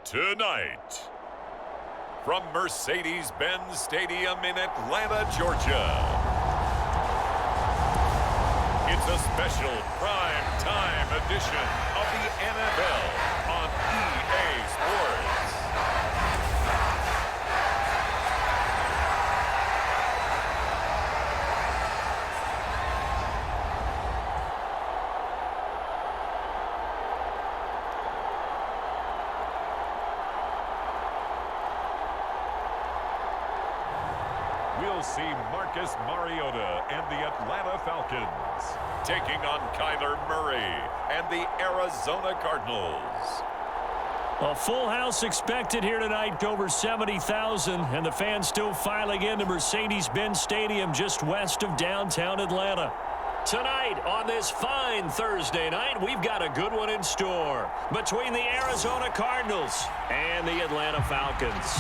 Tonight, from Mercedes-Benz Stadium in Atlanta, Georgia, it's a special prime time edition of the NFL on EA Sports. We'll see Marcus Mariota and the Atlanta Falcons taking on Kyler Murray and the Arizona Cardinals. A full house expected here tonight, over 70,000, and the fans still filing into Mercedes-Benz Stadium just west of downtown Atlanta. Tonight, on this fine Thursday night, we've got a good one in store between the Arizona Cardinals and the Atlanta Falcons.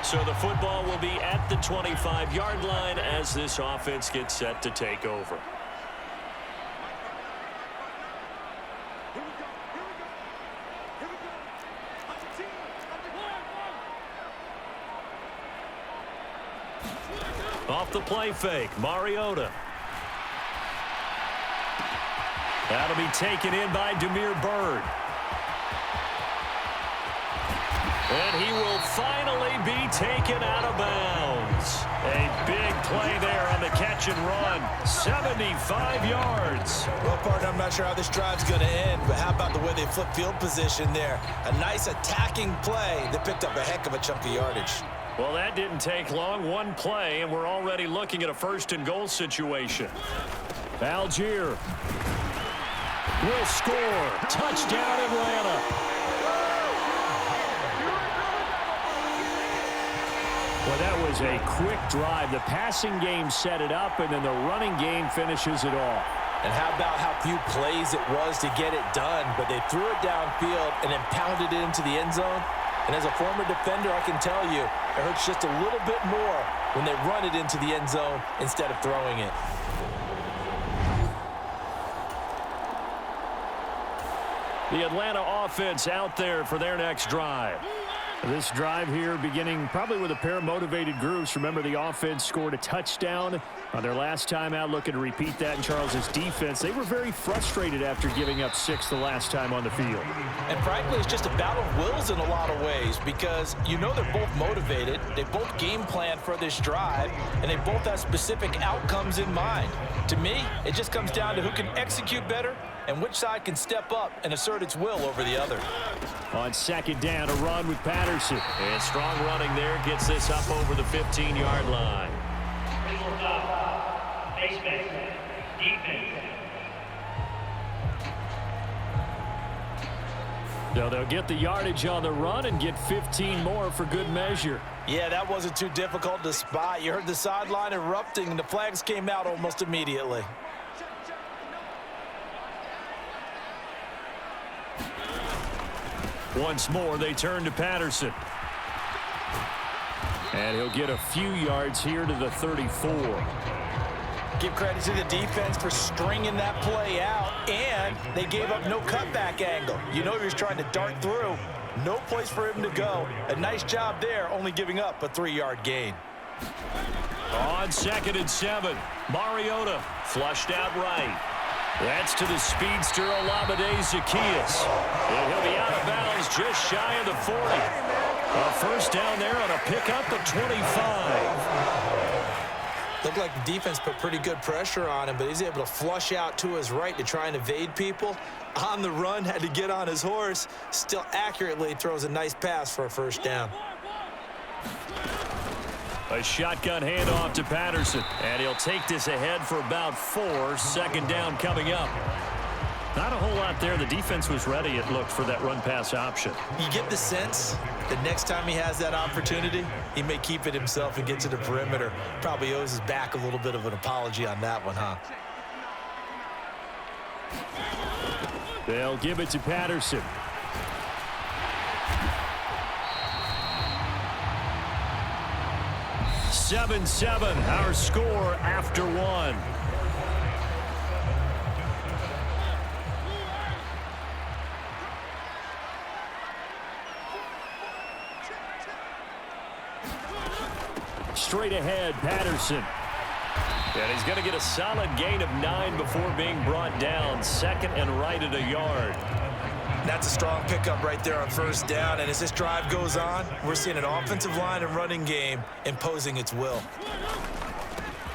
So the football will be at the 25-yard line as this offense gets set to take over. Off the play fake, Mariota. That'll be taken in by Damiere Byrd. And he will finally be taken out of bounds. A big play there on the catch and run. 75 yards. Well, partner, I'm not sure how this drive's going to end, but how about the way they flip field position there? A nice attacking play that picked up a heck of a chunk of yardage. Well, that didn't take long. One play, and we're already looking at a first-and-goal situation. Algier will score. Touchdown, Atlanta. Well, that was a quick drive. The passing game set it up, and then the running game finishes it off. And how about how few plays it was to get it done, but they threw it downfield and then pounded it into the end zone. And as a former defender, I can tell you, it hurts just a little bit more when they run it into the end zone instead of throwing it. The Atlanta offense out there for their next drive. This drive here beginning probably with a pair of motivated groups. Remember, the offense scored a touchdown on their last time out. Looking to repeat that in Charles's defense. They were very frustrated after giving up 6 the last time on the field. And frankly, it's just a battle of wills in a lot of ways because you know they're both motivated. They both game plan for this drive, and they both have specific outcomes in mind. To me, it just comes down to who can execute better and which side can step up and assert its will over the other. On second down, a run with Patterson. And strong running there gets this up over the 15-yard line. So they'll get the yardage on the run and get 15 more for good measure. Yeah, that wasn't too difficult to spot. You heard the sideline erupting, and the flags came out almost immediately. Once more, they turn to Patterson. And he'll get a few yards here to the 34. Give credit to the defense for stringing that play out, and they gave up no cutback angle. You know he was trying to dart through. No place for him to go. A nice job there, only giving up a 3-yard gain. On 2nd and 7, Mariota flushed out right. That's to the speedster, All-Madden Zaccheaus. And he'll be out of bounds just shy of the 40. A first down there on a pickup at 25. Looked like the defense put pretty good pressure on him, but he's able to flush out to his right to try and evade people. On the run, had to get on his horse. Still accurately throws a nice pass for a first down. A shotgun handoff to Patterson. And he'll take this ahead for about 4. Second down coming up. Not a whole lot there. The defense was ready, it looked, for that run-pass option. You get the sense that next time he has that opportunity, he may keep it himself and get to the perimeter. Probably owes his back a little bit of an apology on that one, huh? They'll give it to Patterson. (7-7) our score after 1. Straight ahead, Patterson. And he's going to get a solid gain of 9 before being brought down. Second and right at a yard. That's a strong pickup right there on first down. And as this drive goes on, we're seeing an offensive line and running game imposing its will.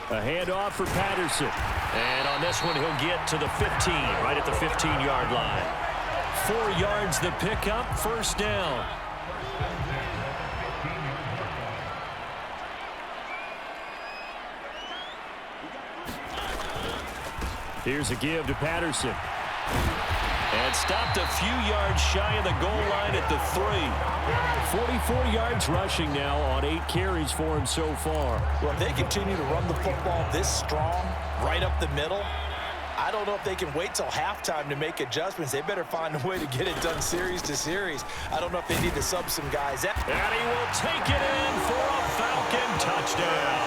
A handoff for Patterson. And on this one, he'll get to the 15, right at the 15-yard line. 4 yards the pickup, first down. Here's a give to Patterson. And stopped a few yards shy of the goal line at the 3. 44 yards rushing now on 8 carries for him so far. Well, if they continue to run the football this strong, right up the middle, I don't know if they can wait till halftime to make adjustments. They better find a way to get it done series to series. I don't know if they need to sub some guys out. And he will take it in for a Falcon touchdown.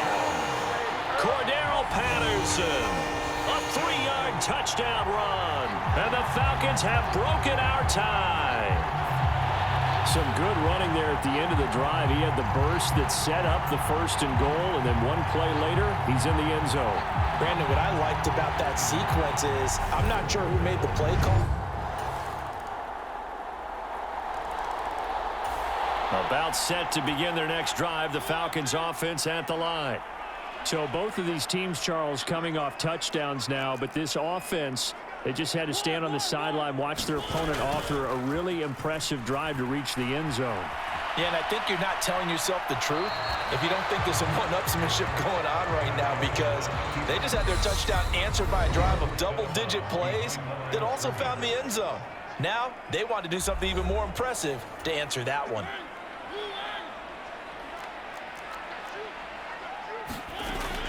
Cordero Patterson. A 3-yard touchdown run. And the Falcons have broken our tie. Some good running there at the end of the drive. He had the burst that set up the first and goal, and then one play later, he's in the end zone. Brandon, what I liked about that sequence is I'm not sure who made the play call. About set to begin their next drive, the Falcons offense at the line. So both of these teams, Charles, coming off touchdowns now, but this offense, they just had to stand on the sideline, watch their opponent author a really impressive drive to reach the end zone. Yeah, and I think you're not telling yourself the truth if you don't think there's some one-upsmanship going on right now, because they just had their touchdown answered by a drive of double-digit plays that also found the end zone. Now they want to do something even more impressive to answer that one.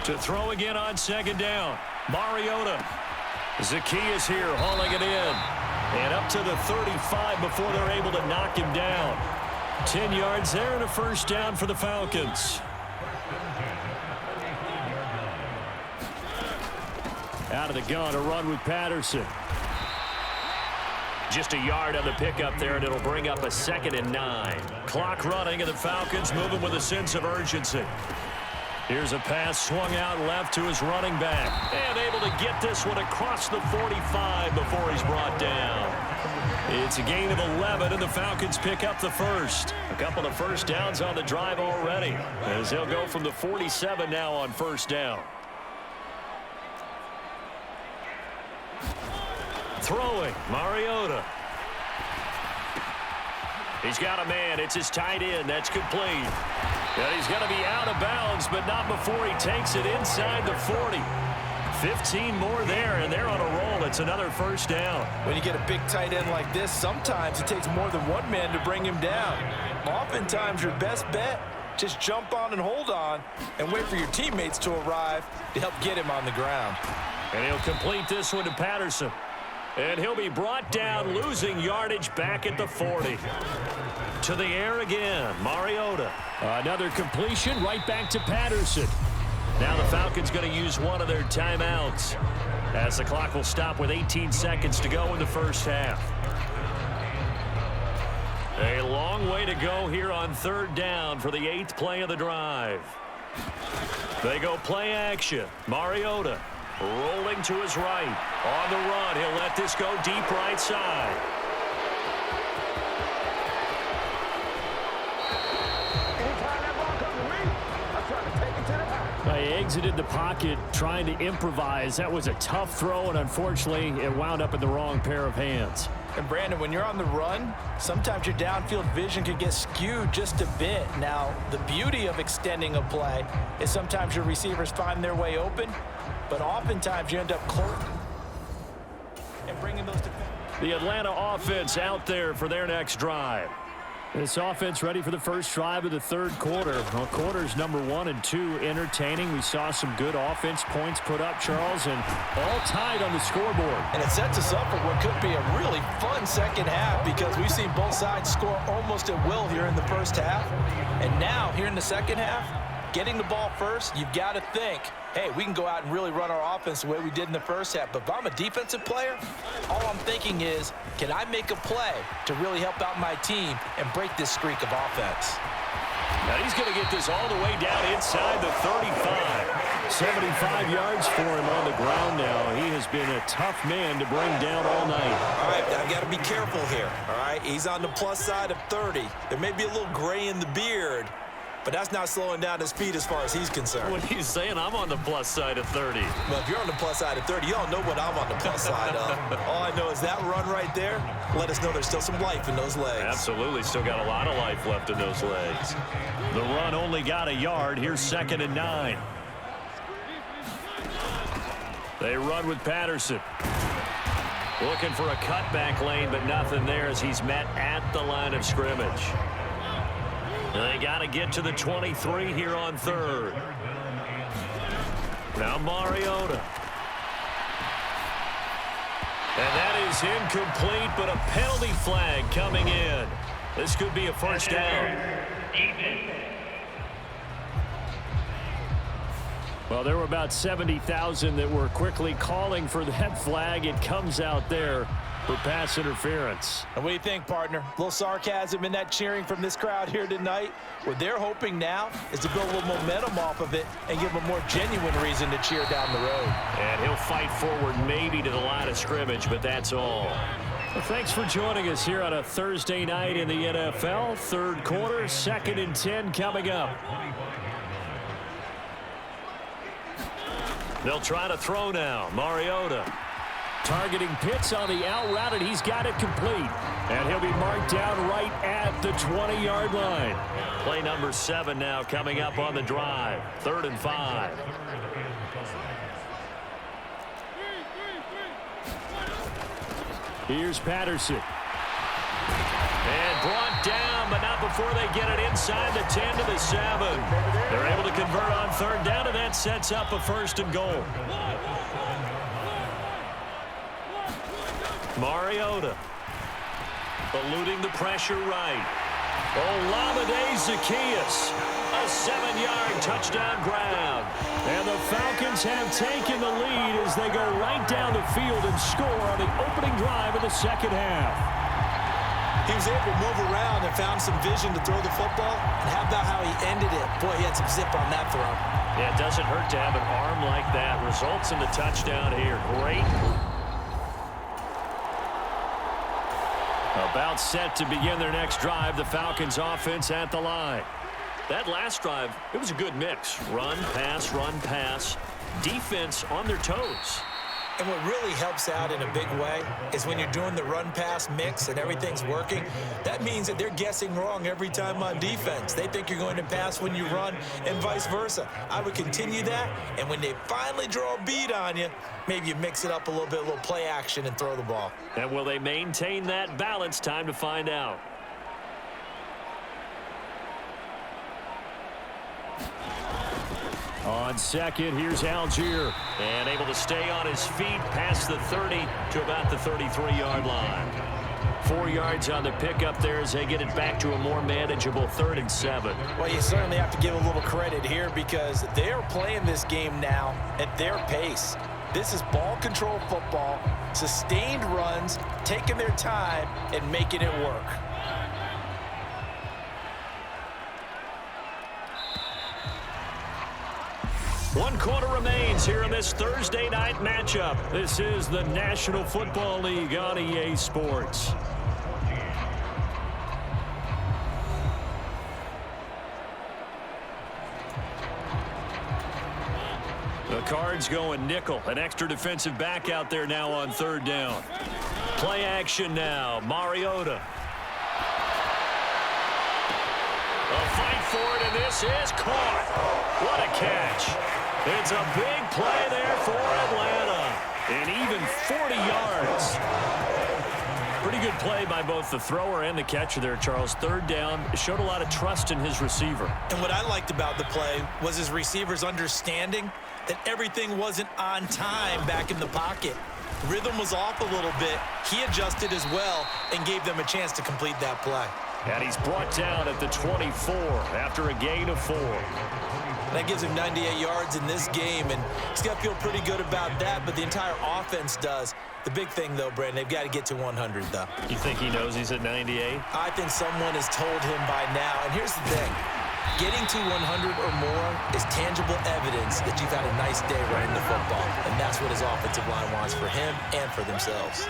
To throw again on second down. Mariota. Zacchaeus here hauling it in. And up to the 35 before they're able to knock him down. 10 yards there and a first down for the Falcons. Out of the gun, a run with Patterson. Just a yard on the pickup there, and it'll bring up a 2nd and 9. Clock running, and the Falcons moving with a sense of urgency. Here's a pass swung out left to his running back. And able to get this one across the 45 before he's brought down. It's a gain of 11, and the Falcons pick up the first. A couple of first downs on the drive already, as they'll go from the 47 now on first down. Throwing, Mariota. He's got a man. It's his tight end. That's complete. And he's going to be out of bounds, but not before he takes it inside the 40. 15 more there, and they're on a roll. It's another first down. When you get a big tight end like this, sometimes it takes more than one man to bring him down. Oftentimes, your best bet, just jump on and hold on and wait for your teammates to arrive to help get him on the ground. And he'll complete this one to Patterson. And he'll be brought down, losing yardage back at the 40. To the air again, Mariota. Another completion right back to Patterson. Now the Falcons going to use one of their timeouts, as the clock will stop with 18 seconds to go in the first half. A long way to go here on third down for the 8th play of the drive. They go play action. Mariota rolling to his right. On the run, he'll let this go deep right side. He exited the pocket trying to improvise. That was a tough throw, and unfortunately, it wound up in the wrong pair of hands. And Brandon, when you're on the run, sometimes your downfield vision can get skewed just a bit. Now, the beauty of extending a play is sometimes your receivers find their way open, but oftentimes you end up close and bringing those defenders. The Atlanta offense out there for their next drive. This offense ready for the first drive of the third quarter. Well, quarters number 1 and 2 entertaining. We saw some good offense points put up, Charles, and all tied on the scoreboard. And it sets us up for what could be a really fun second half because we've seen both sides score almost at will here in the first half. And now, here in the second half, getting the ball first, you've got to think, hey, we can go out and really run our offense the way we did in the first half. But if I'm a defensive player, all I'm thinking is, can I make a play to really help out my team and break this streak of offense? Now he's going to get this all the way down inside the 35. 75 yards for him on the ground now. He has been a tough man to bring down all night. All right, I've got to be careful here, all right? He's on the plus side of 30. There may be a little gray in the beard, but that's not slowing down his speed as far as he's concerned. What he's saying, I'm on the plus side of 30. Well, if you're on the plus side of 30, you don't know what I'm on the plus side of. All I know is that run right there let us know there's still some life in those legs. Absolutely, still got a lot of life left in those legs. The run only got a yard. Here's 2nd and 9. They run with Patterson. Looking for a cutback lane, but nothing there as he's met at the line of scrimmage. They got to get to the 23 here on 3rd. Now Mariota. And that is incomplete, but a penalty flag coming in. This could be a first down. Well, there were about 70,000 that were quickly calling for that flag. It comes out there for pass interference. And what do you think, partner? A little sarcasm in that cheering from this crowd here tonight. What they're hoping now is to build a little momentum off of it and give them a more genuine reason to cheer down the road. And he'll fight forward maybe to the line of scrimmage, but that's all. Well, thanks for joining us here on a Thursday night in the NFL. Third quarter, 2nd and 10 coming up. They'll try to throw now. Mariota. Targeting Pitts on the out route, and he's got it complete. And he'll be marked down right at the 20-yard line. Play number 7 now coming up on the drive. 3rd and 5. Here's Patterson. And brought down, but not before they get it inside the 10 to the 7. They're able to convert on 3rd down, and that sets up a 1st and goal. Mariota eluding the pressure right. Olamide Zaccheaus, a 7-yard touchdown grab. And the Falcons have taken the lead as they go right down the field and score on the opening drive of the second half. He was able to move around and found some vision to throw the football. And how about how he ended it? Boy, he had some zip on that throw. Yeah, it doesn't hurt to have an arm like that. Results in the touchdown here. Great. About set to begin their next drive, the Falcons offense at the line. That last drive, it was a good mix. Run, pass, defense on their toes. And what really helps out in a big way is when you're doing the run-pass mix and everything's working, that means that they're guessing wrong every time on defense. They think you're going to pass when you run and vice versa. I would continue that, and when they finally draw a beat on you, maybe you mix it up a little bit, a little play action and throw the ball. And will they maintain that balance? Time to find out. On 2nd, here's Algier. And able to stay on his feet past the 30 to about the 33-yard line. 4 yards on the pickup there as they get it back to a more manageable 3rd and 7. Well, you certainly have to give a little credit here because they're playing this game now at their pace. This is ball control football, sustained runs, taking their time and making it work. One quarter remains here in this Thursday night matchup. This is the National Football League on EA Sports. The Cards going nickel. An extra defensive back out there now on 3rd down. Play action now. Mariota. A fight for it, and this is caught. What a catch. It's a big play there for Atlanta. And even 40 yards. Pretty good play by both the thrower and the catcher there, Charles. Third down, showed a lot of trust in his receiver. And what I liked about the play was his receivers understanding that everything wasn't on time back in the pocket. Rhythm was off a little bit. He adjusted as well and gave them a chance to complete that play. And he's brought down at the 24 after a gain of 4. That gives him 98 yards in this game, and he's got to feel pretty good about that, but the entire offense does. The big thing, though, Brandon, they've got to get to 100, though. You think he knows he's at 98? I think someone has told him by now. And here's the thing. Getting to 100 or more is tangible evidence that you've had a nice day running the football, and that's what his offensive line wants for him and for themselves.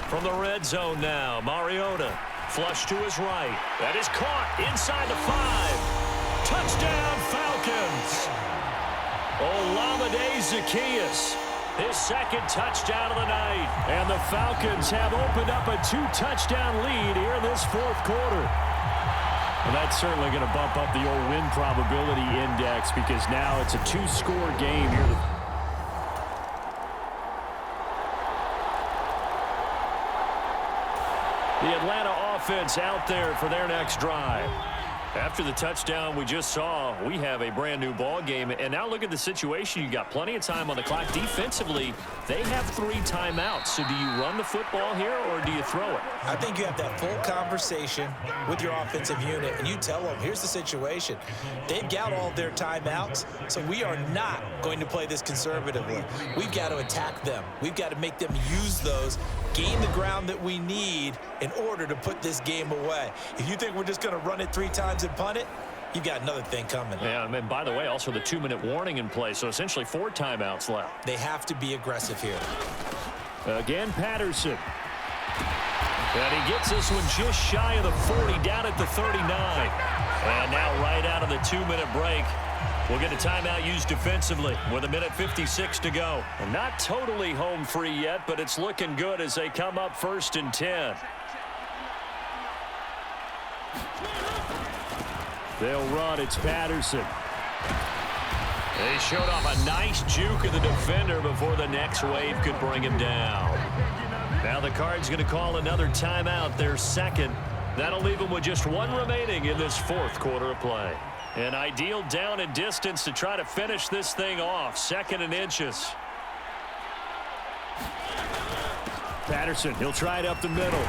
From the red zone now, Mariota. Flush to his right. That is caught inside the 5. Touchdown, Falcons. All-Madden Zacchaeus. His second touchdown of the night. And the Falcons have opened up a 2-touchdown lead here in this fourth quarter. Well, that's certainly going to bump up the old win probability index because now it's a 2-score game here. The Atlanta offense out there for their next drive. After the touchdown we just saw, we have a brand new ball game. And now look at the situation. You got plenty of time on the clock. Defensively, they have 3 timeouts. So do you run the football here or do you throw it? I think you have that full conversation with your offensive unit, and you tell them, here's the situation. They've got all their timeouts, so we are not going to play this conservatively. We've got to attack them. We've got to make them use those, gain the ground that we need in order to put this game away. If you think we're just going to run it 3 times and punt it, you've got another thing coming. Yeah, and by the way, also the 2-minute warning in play, so essentially 4 timeouts left. They have to be aggressive here. Again, Patterson. And he gets this one just shy of the 40, down at the 39. And now right out of the 2-minute break, we'll get a timeout used defensively with 1:56 to go. And not totally home free yet, but it's looking good as they come up 1st and 10. They'll run. It's Patterson. They showed off a nice juke of the defender before the next wave could bring him down. Now the Cards going to call another timeout, their second. That'll leave them with just 1 remaining in this 4th quarter of play. An ideal down and distance to try to finish this thing off. 2nd and inches. Patterson, he'll try it up the middle.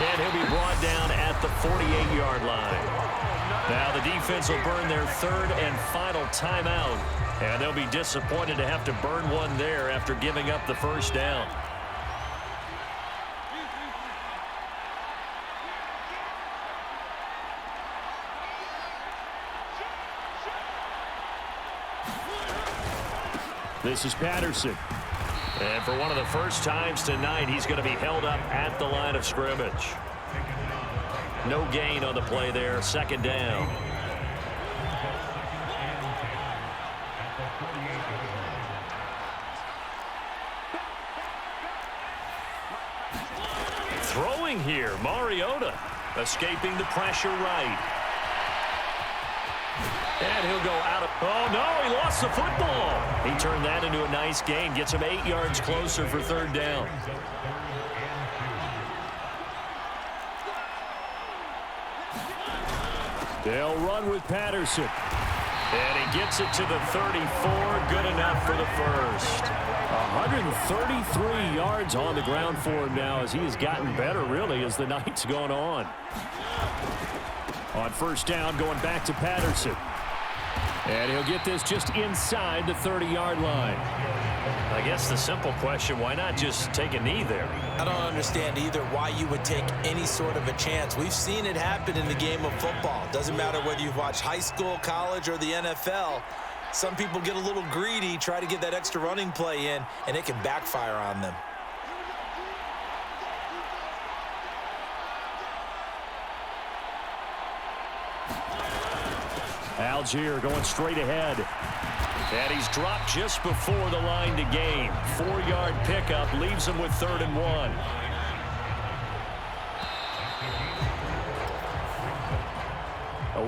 And he'll be brought down at the 48-yard line. Now the defense will burn their 3rd and final timeout. And they'll be disappointed to have to burn one there after giving up the 1st down. This is Patterson. And for one of the first times tonight, he's going to be held up at the line of scrimmage. No gain on the play there. 2nd down. Throwing here, Mariota. Escaping the pressure right. And he'll go out of... Oh, no, he lost the football. He turned that into a nice gain. Gets him 8 yards closer for 3rd down. They'll run with Patterson. And he gets it to the 34. Good enough for the first. 133 yards on the ground for him now as he has gotten better, really, as the night's gone on. On 1st down, going back to Patterson. And he'll get this just inside the 30-yard line. I guess the simple question, why not just take a knee there? I don't understand either why you would take any sort of a chance. We've seen it happen in the game of football. Doesn't matter whether you've watched high school, college, or the NFL. Some people get a little greedy, try to get that extra running play in, and it can backfire on them. Algier going straight ahead. And he's dropped just before the line to gain. 4-yard pickup leaves him with 3rd and 1.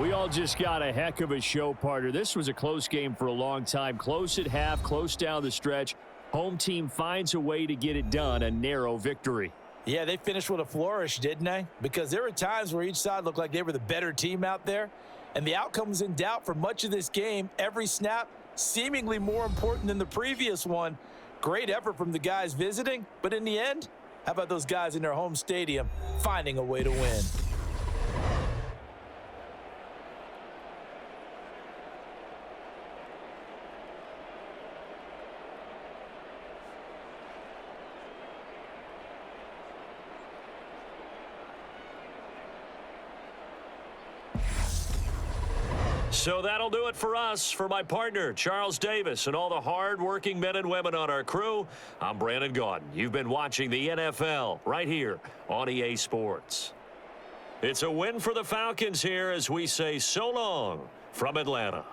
We all just got a heck of a show, partner. This was a close game for a long time. Close at half, close down the stretch. Home team finds a way to get it done, a narrow victory. Yeah, they finished with a flourish, didn't they? Because there were times where each side looked like they were the better team out there. And the outcome was in doubt for much of this game. Every snap seemingly more important than the previous one. Great effort from the guys visiting. But in the end, how about those guys in their home stadium finding a way to win? So that'll do it for us. For my partner, Charles Davis, and all the hard-working men and women on our crew, I'm Brandon Gaudin. You've been watching the NFL right here on EA Sports. It's a win for the Falcons here as we say so long from Atlanta.